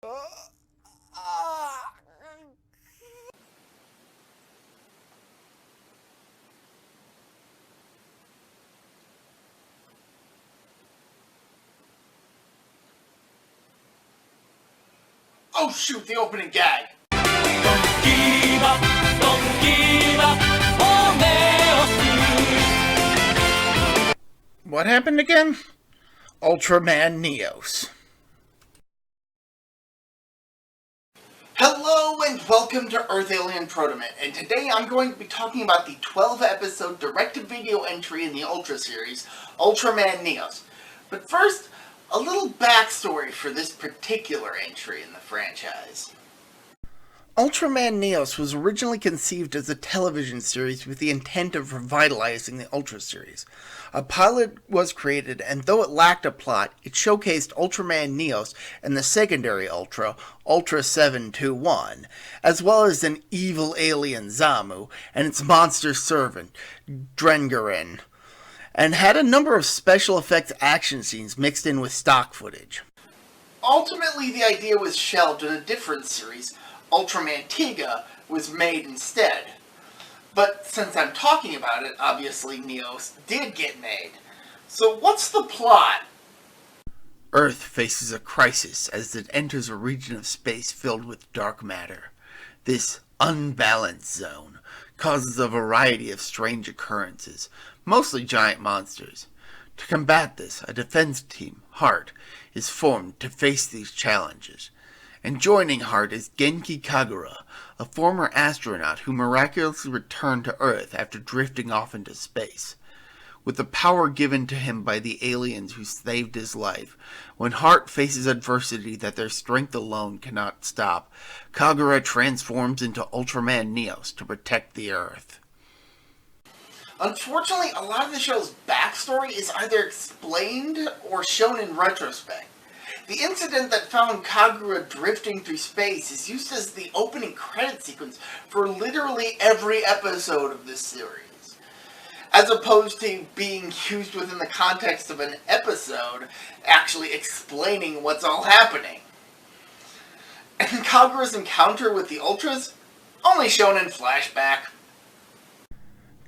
Oh shoot, the opening gag! Don't give up, don't give up, oh Neos. What happened again? Ultraman Neos. Hello and welcome to Earth Alien ProtoMet, and today I'm going to be talking about the 12-episode direct-to-video entry in the Ultra series, Ultraman Neos. But first, a little backstory for this particular entry in the franchise. Ultraman Neos was originally conceived as a television series with the intent of revitalizing the Ultra series. A pilot was created, and though it lacked a plot, it showcased Ultraman Neos and the secondary Ultra, Ultra 721, as well as an evil alien Zamu and its monster servant, Drengarin, and had a number of special effects action scenes mixed in with stock footage. Ultimately, the idea was shelved in a different series. Ultraman Tiga was made instead. But since I'm talking about it, obviously Neos did get made. So what's the plot? Earth faces a crisis as it enters a region of space filled with dark matter. This unbalanced zone causes a variety of strange occurrences, mostly giant monsters. To combat this, a defense team, Heart, is formed to face these challenges. And joining Heart is Genki Kagura, a former astronaut who miraculously returned to Earth after drifting off into space. With the power given to him by the aliens who saved his life, when Heart faces adversity that their strength alone cannot stop, Kagura transforms into Ultraman Neos to protect the Earth. Unfortunately, a lot of the show's backstory is either explained or shown in retrospect. The incident that found Kagura drifting through space is used as the opening credit sequence for literally every episode of this series, as opposed to being used within the context of an episode actually explaining what's all happening. And Kagura's encounter with the Ultras? Only shown in flashback.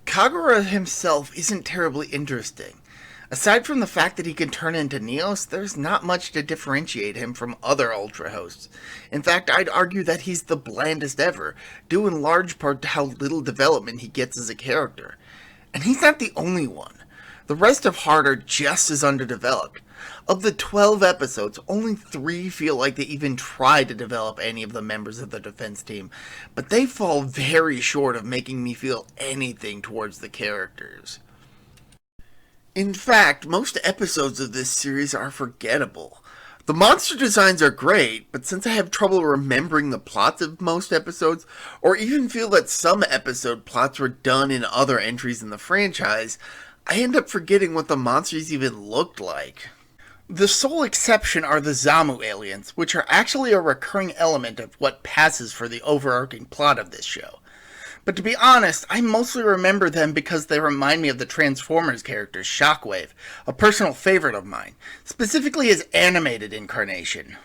Kagura himself isn't terribly interesting. Aside from the fact that he can turn into Neos, there's not much to differentiate him from other Ultra hosts. In fact, I'd argue that he's the blandest ever, due in large part to how little development he gets as a character. And he's not the only one. The rest of Heart are just as underdeveloped. Of the 12 episodes, only 3 feel like they even try to develop any of the members of the defense team, but they fall very short of making me feel anything towards the characters. In fact, most episodes of this series are forgettable. The monster designs are great, but since I have trouble remembering the plots of most episodes, or even feel that some episode plots were done in other entries in the franchise, I end up forgetting what the monsters even looked like. The sole exception are the Zamu aliens, which are actually a recurring element of what passes for the overarching plot of this show. But to be honest, I mostly remember them because they remind me of the Transformers character Shockwave, a personal favorite of mine, specifically his animated incarnation.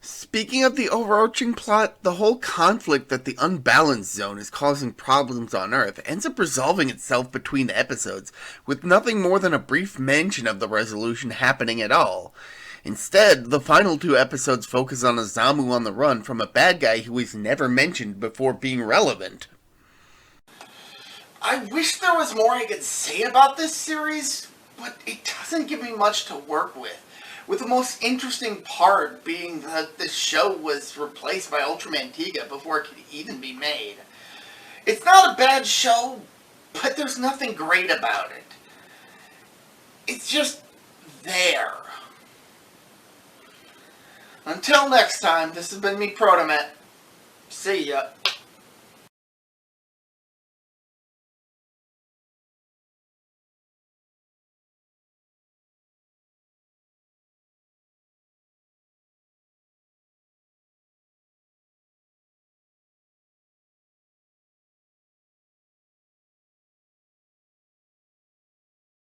Speaking of the overarching plot, the whole conflict that the unbalanced zone is causing problems on Earth ends up resolving itself between episodes, with nothing more than a brief mention of the resolution happening at all. Instead, the final 2 episodes focus on a Zamu on the run from a bad guy who is never mentioned before being relevant. I wish there was more I could say about this series, but it doesn't give me much to work with the most interesting part being that the show was replaced by Ultraman Tiga before it could even be made. It's not a bad show, but there's nothing great about it. It's just there. Until next time, this has been me, ProtoMet. See ya.